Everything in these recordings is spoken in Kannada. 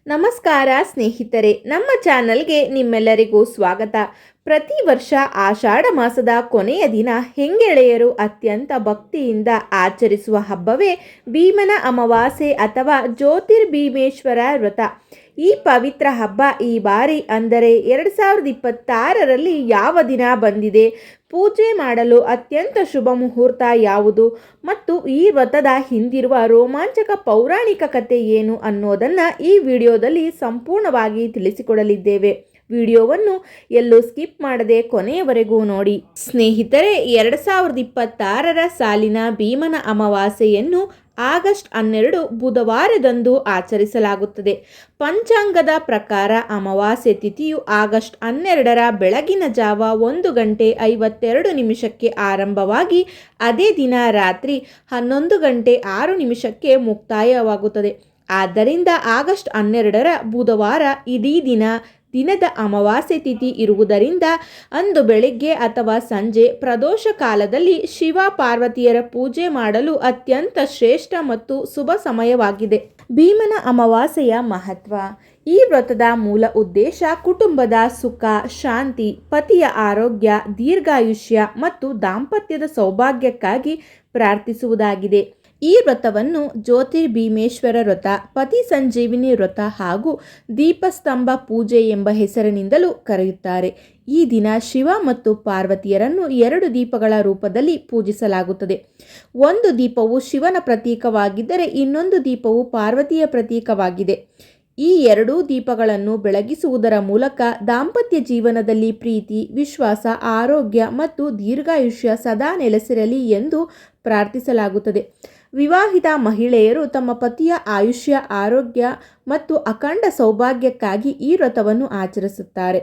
ನಮಸ್ಕಾರ ಸ್ನೇಹಿತರೆ, ನಮ್ಮ ಚಾನಲ್ಗೆ ನಿಮ್ಮೆಲ್ಲರಿಗೂ ಸ್ವಾಗತ. ಪ್ರತಿ ವರ್ಷ ಆಷಾಢ ಮಾಸದ ಕೊನೆಯ ದಿನ ಹೆಂಗೆಳೆಯರು ಅತ್ಯಂತ ಭಕ್ತಿಯಿಂದ ಆಚರಿಸುವ ಹಬ್ಬವೇ ಭೀಮನ ಅಮಾವಾಸ್ಯೆ ಅಥವಾ ಜ್ಯೋತಿರ್ಭೀಮೇಶ್ವರ ವ್ರತ. ಈ ಪವಿತ್ರ ಹಬ್ಬ ಈ ಬಾರಿ ಅಂದರೆ 2026ರಲ್ಲಿ ಯಾವ ದಿನ ಬಂದಿದೆ, ಪೂಜೆ ಮಾಡಲು ಅತ್ಯಂತ ಶುಭ ಮುಹೂರ್ತ ಯಾವುದು ಮತ್ತು ಈ ವ್ರತದ ಹಿಂದಿರುವ ರೋಮಾಂಚಕ ಪೌರಾಣಿಕ ಕಥೆ ಏನು ಅನ್ನೋದನ್ನು ಈ ವಿಡಿಯೋದಲ್ಲಿ ಸಂಪೂರ್ಣವಾಗಿ ತಿಳಿಸಿಕೊಡಲಿದ್ದೇವೆ. ವಿಡಿಯೋವನ್ನು ಎಲ್ಲೂ ಸ್ಕಿಪ್ ಮಾಡದೆ ಕೊನೆಯವರೆಗೂ ನೋಡಿ. ಸ್ನೇಹಿತರೆ, 2026ರ ಸಾಲಿನ ಭೀಮನ ಅಮಾವಾಸ್ಯೆಯನ್ನು ಆಗಸ್ಟ್ 12 ಬುಧವಾರದಂದು ಆಚರಿಸಲಾಗುತ್ತದೆ. ಪಂಚಾಂಗದ ಪ್ರಕಾರ ಅಮಾವಾಸ್ಯೆ ತಿಥಿಯು ಆಗಸ್ಟ್ 12ರ ಬೆಳಗಿನ ಜಾವ 1:52 ಆರಂಭವಾಗಿ ಅದೇ ದಿನ ರಾತ್ರಿ 11:06 ಮುಕ್ತಾಯವಾಗುತ್ತದೆ. ಆದ್ದರಿಂದ ಆಗಸ್ಟ್ 12ರ ಬುಧವಾರ ಇಡೀ ದಿನದ ಅಮಾವಾಸ್ಯೆ ತಿಥಿ ಇರುವುದರಿಂದ ಅಂದು ಬೆಳಿಗ್ಗೆ ಅಥವಾ ಸಂಜೆ ಪ್ರದೋಷ ಕಾಲದಲ್ಲಿ ಶಿವ ಪಾರ್ವತಿಯರ ಪೂಜೆ ಮಾಡಲು ಅತ್ಯಂತ ಶ್ರೇಷ್ಠ ಮತ್ತು ಶುಭ ಸಮಯವಾಗಿದೆ. ಭೀಮನ ಅಮಾವಾಸ್ಯೆಯ ಮಹತ್ವ. ಈ ವ್ರತದ ಮೂಲ ಉದ್ದೇಶ ಕುಟುಂಬದ ಸುಖ, ಶಾಂತಿ, ಪತಿಯ ಆರೋಗ್ಯ, ದೀರ್ಘಾಯುಷ್ಯ ಮತ್ತು ದಾಂಪತ್ಯದ ಸೌಭಾಗ್ಯಕ್ಕಾಗಿ ಪ್ರಾರ್ಥಿಸುವುದಾಗಿದೆ. ಈ ವ್ರತವನ್ನು ಜ್ಯೋತಿರ್ಭೀಮೇಶ್ವರ ವ್ರತ, ಪತಿ ಸಂಜೀವಿನಿ ವ್ರತ ಹಾಗೂ ದೀಪಸ್ತಂಭ ಪೂಜೆ ಎಂಬ ಹೆಸರಿನಿಂದಲೂ ಕರೆಯುತ್ತಾರೆ. ಈ ದಿನ ಶಿವ ಮತ್ತು ಪಾರ್ವತಿಯರನ್ನು 2 ದೀಪಗಳ ರೂಪದಲ್ಲಿ ಪೂಜಿಸಲಾಗುತ್ತದೆ. ಒಂದು ದೀಪವು ಶಿವನ ಪ್ರತೀಕವಾಗಿದ್ದರೆ ಇನ್ನೊಂದು ದೀಪವು ಪಾರ್ವತಿಯ ಪ್ರತೀಕವಾಗಿದೆ. ಈ 2 ದೀಪಗಳನ್ನು ಬೆಳಗಿಸುವುದರ ಮೂಲಕ ದಾಂಪತ್ಯ ಜೀವನದಲ್ಲಿ ಪ್ರೀತಿ, ವಿಶ್ವಾಸ, ಆರೋಗ್ಯ ಮತ್ತು ದೀರ್ಘಾಯುಷ್ಯ ಸದಾ ನೆಲೆಸಿರಲಿ ಎಂದು ಪ್ರಾರ್ಥಿಸಲಾಗುತ್ತದೆ. ವಿವಾಹಿತ ಮಹಿಳೆಯರು ತಮ್ಮ ಪತಿಯ ಆಯುಷ್ಯ, ಆರೋಗ್ಯ ಮತ್ತು ಅಖಂಡ ಸೌಭಾಗ್ಯಕ್ಕಾಗಿ ಈ ವ್ರತವನ್ನು ಆಚರಿಸುತ್ತಾರೆ.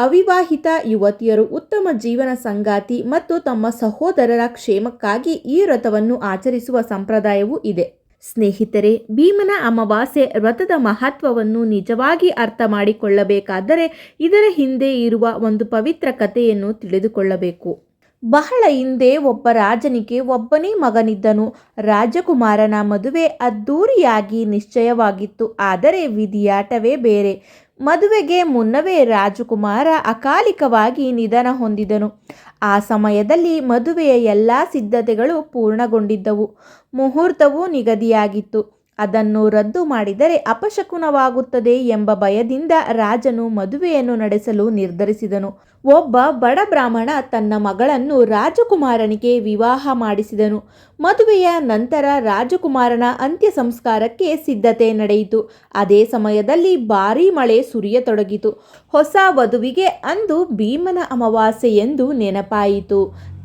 ಅವಿವಾಹಿತ ಯುವತಿಯರು ಉತ್ತಮ ಜೀವನ ಸಂಗಾತಿ ಮತ್ತು ತಮ್ಮ ಸಹೋದರರ ಕ್ಷೇಮಕ್ಕಾಗಿ ಈ ವ್ರತವನ್ನು ಆಚರಿಸುವ ಸಂಪ್ರದಾಯವೂ ಇದೆ. ಸ್ನೇಹಿತರೆ, ಭೀಮನ ಅಮಾವಾಸ್ಯೆ ವ್ರತದ ಮಹತ್ವವನ್ನು ನಿಜವಾಗಿ ಅರ್ಥ ಮಾಡಿಕೊಳ್ಳಬೇಕಾದರೆ ಇದರ ಹಿಂದೆ ಇರುವ ಒಂದು ಪವಿತ್ರ ಕಥೆಯನ್ನು ತಿಳಿದುಕೊಳ್ಳಬೇಕು. ಬಹಳ ಹಿಂದೆ ಒಬ್ಬ ರಾಜನಿಗೆ ಒಬ್ಬನೇ ಮಗನಿದ್ದನು. ರಾಜಕುಮಾರನ ಮದುವೆ ಅದ್ದೂರಿಯಾಗಿ ನಿಶ್ಚಯವಾಗಿತ್ತು. ಆದರೆ ವಿಧಿಯಾಟವೇ ಬೇರೆ. ಮದುವೆಗೆ ಮುನ್ನವೇ ರಾಜಕುಮಾರ ಅಕಾಲಿಕವಾಗಿ ನಿಧನ ಹೊಂದಿದನು. ಆ ಸಮಯದಲ್ಲಿ ಮದುವೆಯ ಎಲ್ಲ ಸಿದ್ಧತೆಗಳು ಪೂರ್ಣಗೊಂಡಿದ್ದವು. ಮುಹೂರ್ತವೂ ನಿಗದಿಯಾಗಿತ್ತು. ಅದನ್ನು ರದ್ದು ಮಾಡಿದರೆ ಅಪಶಕುನವಾಗುತ್ತದೆ ಎಂಬ ಭಯದಿಂದ ರಾಜನು ಮದುವೆಯನ್ನು ನಡೆಸಲು ನಿರ್ಧರಿಸಿದನು. ಒಬ್ಬ ಬಡ ಬ್ರಾಹ್ಮಣ ತನ್ನ ಮಗಳನ್ನು ರಾಜಕುಮಾರನಿಗೆ ವಿವಾಹ ಮಾಡಿಸಿದನು. ಮದುವೆಯ ನಂತರ ರಾಜಕುಮಾರನ ಅಂತ್ಯ ಸಂಸ್ಕಾರಕ್ಕೆ ಸಿದ್ಧತೆ ನಡೆಯಿತು. ಅದೇ ಸಮಯದಲ್ಲಿ ಭಾರೀ ಮಳೆ ಸುರಿಯತೊಡಗಿತು. ಹೊಸ ವಧುವಿಗೆ ಅಂದು ಭೀಮನ ಅಮಾವಾಸ್ಯೆ ಎಂದು ನೆನಪಾಯಿತು.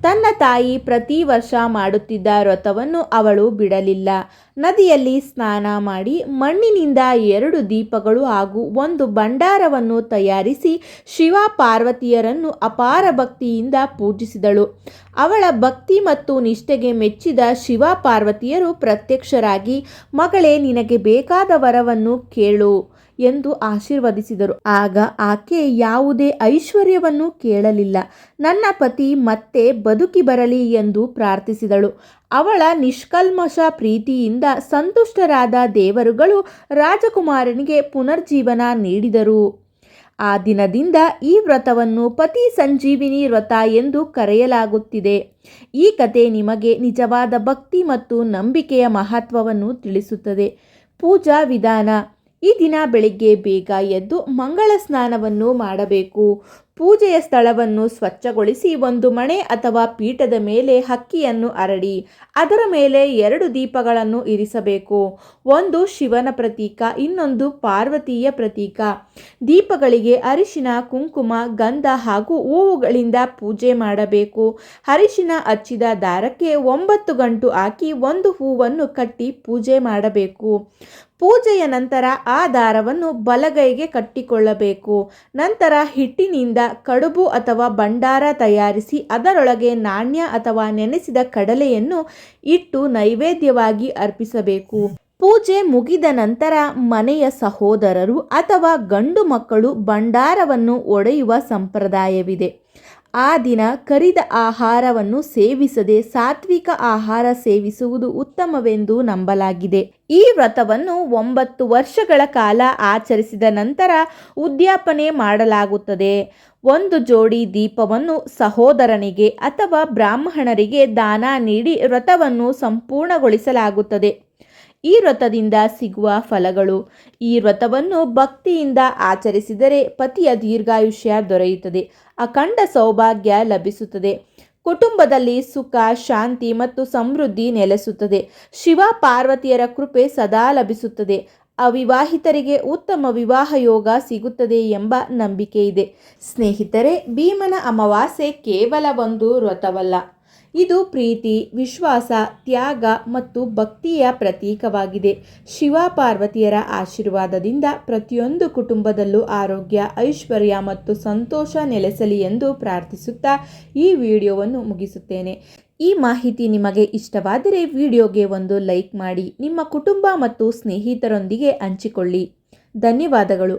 ತನ್ನ ತಾಯಿ ಪ್ರತಿ ವರ್ಷ ಮಾಡುತ್ತಿದ್ದ ವ್ರತವನ್ನು ಅವಳು ಬಿಡಲಿಲ್ಲ. ನದಿಯಲ್ಲಿ ಸ್ನಾನ ಮಾಡಿ ಮಣ್ಣಿನಿಂದ 2 ದೀಪಗಳು ಹಾಗೂ ಒಂದು ಭಂಡಾರವನ್ನು ತಯಾರಿಸಿ ಶಿವ ಪಾರ್ವತಿಯರನ್ನು ಅಪಾರ ಭಕ್ತಿಯಿಂದ ಪೂಜಿಸಿದಳು. ಅವಳ ಭಕ್ತಿ ಮತ್ತು ನಿಷ್ಠೆಗೆ ಮೆಚ್ಚಿದ ಶಿವ ಪಾರ್ವತಿಯರು ಪ್ರತ್ಯಕ್ಷರಾಗಿ, ಮಗಳೇ, ನಿನಗೆ ಬೇಕಾದ ವರವನ್ನು ಕೇಳು ಎಂದು ಆಶೀರ್ವದಿಸಿದರು. ಆಗ ಆಕೆ ಯಾವುದೇ ಐಶ್ವರ್ಯವನ್ನು ಕೇಳಲಿಲ್ಲ. ನನ್ನ ಪತಿ ಮತ್ತೆ ಬದುಕಿ ಬರಲಿ ಎಂದು ಪ್ರಾರ್ಥಿಸಿದಳು. ಅವಳ ನಿಷ್ಕಲ್ಮಶ ಪ್ರೀತಿಯಿಂದ ಸಂತುಷ್ಟರಾದ ದೇವರುಗಳು ರಾಜಕುಮಾರನಿಗೆ ಪುನರ್ಜೀವನ ನೀಡಿದರು. ಆ ದಿನದಿಂದ ಈ ವ್ರತವನ್ನು ಪತಿ ಸಂಜೀವಿನಿ ವ್ರತ ಎಂದು ಕರೆಯಲಾಗುತ್ತಿದೆ. ಈ ಕಥೆ ನಿಮಗೆ ನಿಜವಾದ ಭಕ್ತಿ ಮತ್ತು ನಂಬಿಕೆಯ ಮಹತ್ವವನ್ನು ತಿಳಿಸುತ್ತದೆ. ಪೂಜಾ ವಿಧಾನ. ಈ ದಿನ ಬೆಳಿಗ್ಗೆ ಬೇಗ ಎದ್ದು ಮಂಗಳ ಸ್ನಾನವನ್ನು ಮಾಡಬೇಕು. ಪೂಜೆಯ ಸ್ಥಳವನ್ನು ಸ್ವಚ್ಛಗೊಳಿಸಿ ಒಂದು ಮಣೆ ಅಥವಾ ಪೀಠದ ಮೇಲೆ ಅಕ್ಕಿಯನ್ನು ಹರಡಿ ಅದರ ಮೇಲೆ 2 ದೀಪಗಳನ್ನು ಇರಿಸಬೇಕು. ಒಂದು ಶಿವನ ಪ್ರತೀಕ, ಇನ್ನೊಂದು ಪಾರ್ವತಿಯ ಪ್ರತೀಕ. ದೀಪಗಳಿಗೆ ಅರಿಶಿನ, ಕುಂಕುಮ, ಗಂಧ ಹಾಗೂ ಹೂವುಗಳಿಂದ ಪೂಜೆ ಮಾಡಬೇಕು. ಅರಿಶಿನ ಹಚ್ಚಿದ ದಾರಕ್ಕೆ 9 ಗಂಟು ಹಾಕಿ ಒಂದು ಹೂವನ್ನು ಕಟ್ಟಿ ಪೂಜೆ ಮಾಡಬೇಕು. ಪೂಜೆಯ ನಂತರ ಆ ದಾರವನ್ನು ಬಲಗೈಗೆ ಕಟ್ಟಿಕೊಳ್ಳಬೇಕು. ನಂತರ ಹಿಟ್ಟಿನಿಂದ ಕಡುಬು ಅಥವಾ ಭಂಡಾರ ತಯಾರಿಸಿ ಅದರೊಳಗೆ ನಾಣ್ಯ ಅಥವಾ ನೆನೆಸಿದ ಕಡಲೆಯನ್ನು ಇಟ್ಟು ನೈವೇದ್ಯವಾಗಿ ಅರ್ಪಿಸಬೇಕು. ಪೂಜೆ ಮುಗಿದ ನಂತರ ಮನೆಯ ಸಹೋದರರು ಅಥವಾ ಗಂಡು ಮಕ್ಕಳು ಭಂಡಾರವನ್ನು ಒಡೆಯುವ ಸಂಪ್ರದಾಯವಿದೆ. ಆ ದಿನ ಕರಿದ ಆಹಾರವನ್ನು ಸೇವಿಸದೆ ಸಾತ್ವಿಕ ಆಹಾರ ಸೇವಿಸುವುದು ಉತ್ತಮವೆಂದು ನಂಬಲಾಗಿದೆ. ಈ ವ್ರತವನ್ನು 9 ವರ್ಷಗಳ ಕಾಲ ಆಚರಿಸಿದ ನಂತರ ಉದ್ಯಾಪನೆ ಮಾಡಲಾಗುತ್ತದೆ. ಒಂದು ಜೋಡಿ ದೀಪವನ್ನು ಸಹೋದರನಿಗೆ ಅಥವಾ ಬ್ರಾಹ್ಮಣರಿಗೆ ದಾನ ನೀಡಿ ವ್ರತವನ್ನು ಸಂಪೂರ್ಣಗೊಳಿಸಲಾಗುತ್ತದೆ. ಈ ವ್ರತದಿಂದ ಸಿಗುವ ಫಲಗಳು. ಈ ವ್ರತವನ್ನು ಭಕ್ತಿಯಿಂದ ಆಚರಿಸಿದರೆ ಪತಿಯ ದೀರ್ಘಾಯುಷ್ಯ ದೊರೆಯುತ್ತದೆ, ಅಖಂಡ ಸೌಭಾಗ್ಯ ಲಭಿಸುತ್ತದೆ, ಕುಟುಂಬದಲ್ಲಿ ಸುಖ, ಶಾಂತಿ ಮತ್ತು ಸಮೃದ್ಧಿ ನೆಲೆಸುತ್ತದೆ, ಶಿವ ಪಾರ್ವತಿಯರ ಕೃಪೆ ಸದಾ ಲಭಿಸುತ್ತದೆ, ಅವಿವಾಹಿತರಿಗೆ ಉತ್ತಮ ವಿವಾಹ ಯೋಗ ಸಿಗುತ್ತದೆ ಎಂಬ ನಂಬಿಕೆ ಇದೆ. ಸ್ನೇಹಿತರೆ, ಭೀಮನ ಅಮಾವಾಸ್ಯೆ ಕೇವಲ ಒಂದು ವ್ರತವಲ್ಲ. ಇದು ಪ್ರೀತಿ, ವಿಶ್ವಾಸ, ತ್ಯಾಗ ಮತ್ತು ಭಕ್ತಿಯ ಪ್ರತೀಕವಾಗಿದೆ. ಶಿವ ಪಾರ್ವತಿಯರ ಆಶೀರ್ವಾದದಿಂದ ಪ್ರತಿಯೊಂದು ಕುಟುಂಬದಲ್ಲೂ ಆರೋಗ್ಯ, ಐಶ್ವರ್ಯ ಮತ್ತು ಸಂತೋಷ ನೆಲೆಸಲಿ ಎಂದು ಪ್ರಾರ್ಥಿಸುತ್ತಾ ಈ ವಿಡಿಯೋವನ್ನು ಮುಗಿಸುತ್ತೇನೆ. ಈ ಮಾಹಿತಿ ನಿಮಗೆ ಇಷ್ಟವಾದರೆ ವಿಡಿಯೋಗೆ ಒಂದು ಲೈಕ್ ಮಾಡಿ, ನಿಮ್ಮ ಕುಟುಂಬ ಮತ್ತು ಸ್ನೇಹಿತರೊಂದಿಗೆ ಹಂಚಿಕೊಳ್ಳಿ. ಧನ್ಯವಾದಗಳು.